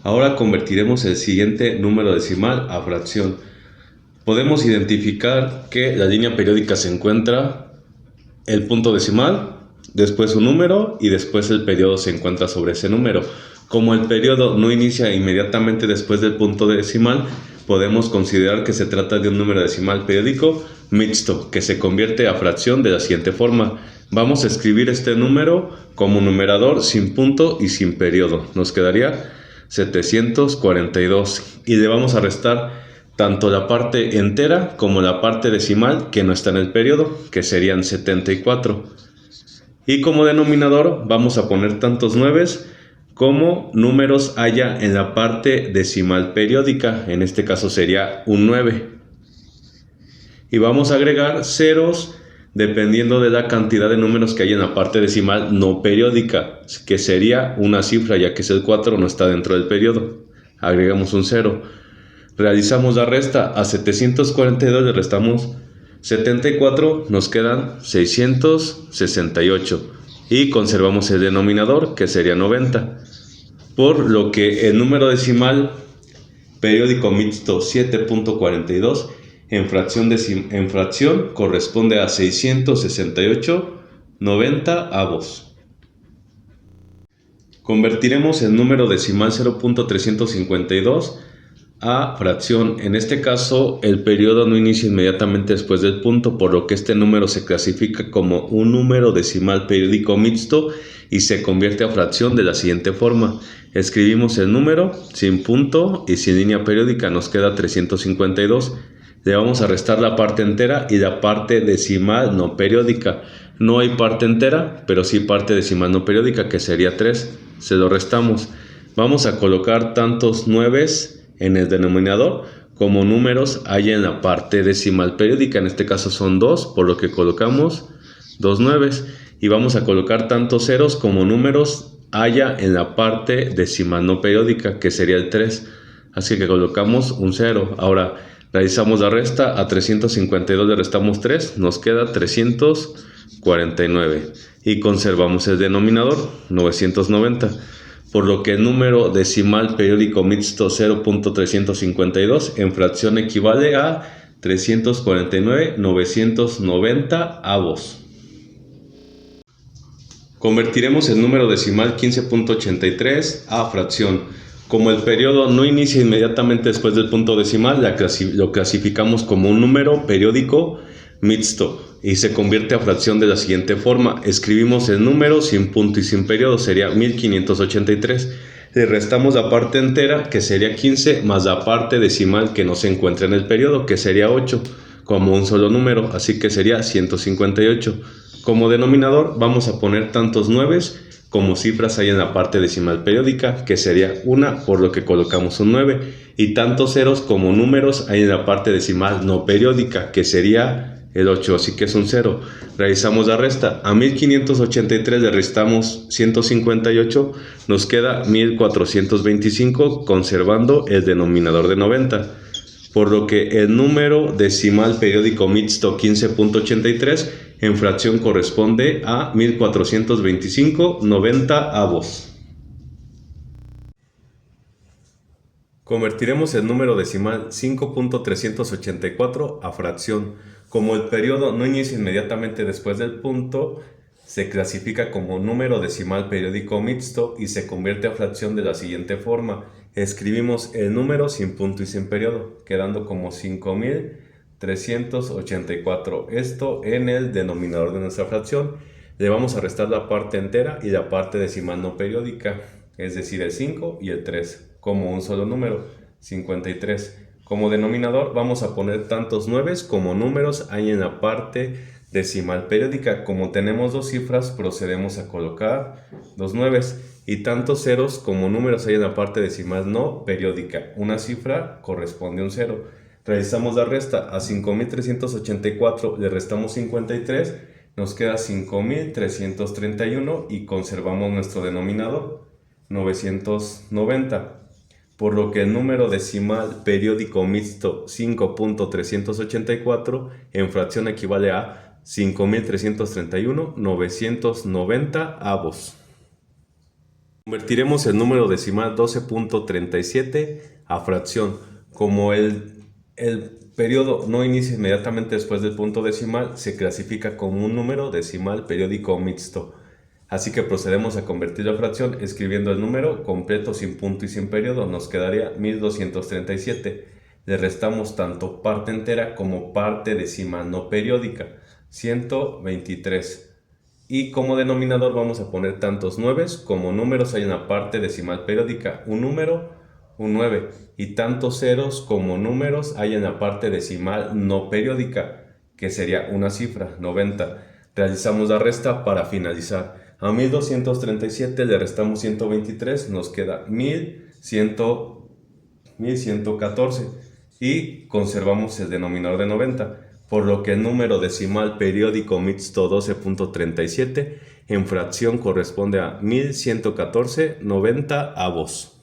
Ahora convertiremos el siguiente número decimal a fracción. Podemos identificar que la línea periódica se encuentra el punto decimal, después un número y después el periodo se encuentra sobre ese número. Como el periodo no inicia inmediatamente después del punto decimal, podemos considerar que se trata de un número decimal periódico mixto que se convierte a fracción de la siguiente forma. Vamos a escribir este número como numerador sin punto y sin periodo. Nos quedaría 742 y le vamos a restar tanto la parte entera como la parte decimal que no está en el periodo, que serían 74. Y como denominador vamos a poner tantos 9 como números haya en la parte decimal periódica, en este caso sería un 9. Y vamos a agregar ceros dependiendo de la cantidad de números que hay en la parte decimal no periódica, que sería una cifra, ya que es el 4, no está dentro del periodo. Agregamos un 0. Realizamos la resta. A 742 le restamos 74, nos quedan 668 y conservamos el denominador, que sería 90, por lo que el número decimal periódico mixto 7.42 en fracción corresponde a 668 90 avos. Convertiremos el número decimal 0.352 a fracción. En este caso el periodo no inicia inmediatamente después del punto, por lo que este número se clasifica como un número decimal periódico mixto y se convierte a fracción de la siguiente forma. Escribimos el número sin punto y sin línea periódica, nos queda 352. Le vamos a restar la parte entera y la parte decimal no periódica. No hay parte entera, pero sí parte decimal no periódica, que sería 3. Se lo restamos. Vamos a colocar tantos 9 en el denominador como números hay en la parte decimal periódica. En este caso son 2, por lo que colocamos 2 9. Y vamos a colocar tantos ceros como números haya en la parte decimal no periódica, que sería el 3. Así que colocamos un 0. Ahora realizamos la resta. A 352 le restamos 3, nos queda 349 y conservamos el denominador 990, por lo que el número decimal periódico mixto 0.352 en fracción equivale a 349 990 avos. Convertiremos el número decimal 15.83 a fracción. Como el periodo no inicia inmediatamente después del punto decimal, lo clasificamos como un número periódico mixto y se convierte a fracción de la siguiente forma. Escribimos el número sin punto y sin periodo, sería 1583. Le restamos la parte entera, que sería 15, más la parte decimal que no se encuentra en el periodo, que sería 8, como un solo número, así que sería 158. Como denominador vamos a poner tantos 9 como cifras hay en la parte decimal periódica, que sería 1, por lo que colocamos un 9, y tantos ceros como números hay en la parte decimal no periódica, que sería el 8, así que es un 0. Realizamos la resta. A 1583 le restamos 158, nos queda 1425, conservando el denominador de 90, por lo que el número decimal periódico mixto 15.83 en fracción corresponde a 1425 90 avos. Convertiremos el número decimal 5.384 a fracción. Como el periodo no inicia inmediatamente después del punto, se clasifica como número decimal periódico mixto y se convierte a fracción de la siguiente forma. Escribimos el número sin punto y sin periodo, quedando como 5384. Esto en el denominador de nuestra fracción. Le vamos a restar la parte entera y la parte decimal no periódica, es decir, el 5 y el 3, como un solo número, 53. Como denominador vamos a poner tantos 9 como números hay en la parte decimal periódica. Como tenemos dos cifras, procedemos a colocar dos 9 y tantos ceros como números hay en la parte decimal no periódica. Una cifra corresponde a un 0. Realizamos la resta. A 5384 le restamos 53, nos queda 5331 y conservamos nuestro denominador 990. Por lo que el número decimal periódico mixto 5.384 en fracción equivale a 5331 990 avos. Convertiremos el número decimal 12.37 a fracción. Como el periodo no inicia inmediatamente después del punto decimal, se clasifica como un número decimal periódico mixto. Así que procedemos a convertirlo a fracción escribiendo el número completo sin punto y sin periodo. Nos quedaría 1237. Le restamos tanto parte entera como parte decimal no periódica, 123. Y como denominador vamos a poner tantos 9 como números hay en la parte decimal periódica, un número, un 9, y tantos ceros como números hay en la parte decimal no periódica, que sería una cifra, 90. Realizamos la resta para finalizar. A 1237 le restamos 123, nos queda 1114 y conservamos el denominador de 90. Por lo que el número decimal periódico mixto 12.37 en fracción corresponde a 1114 90 avos.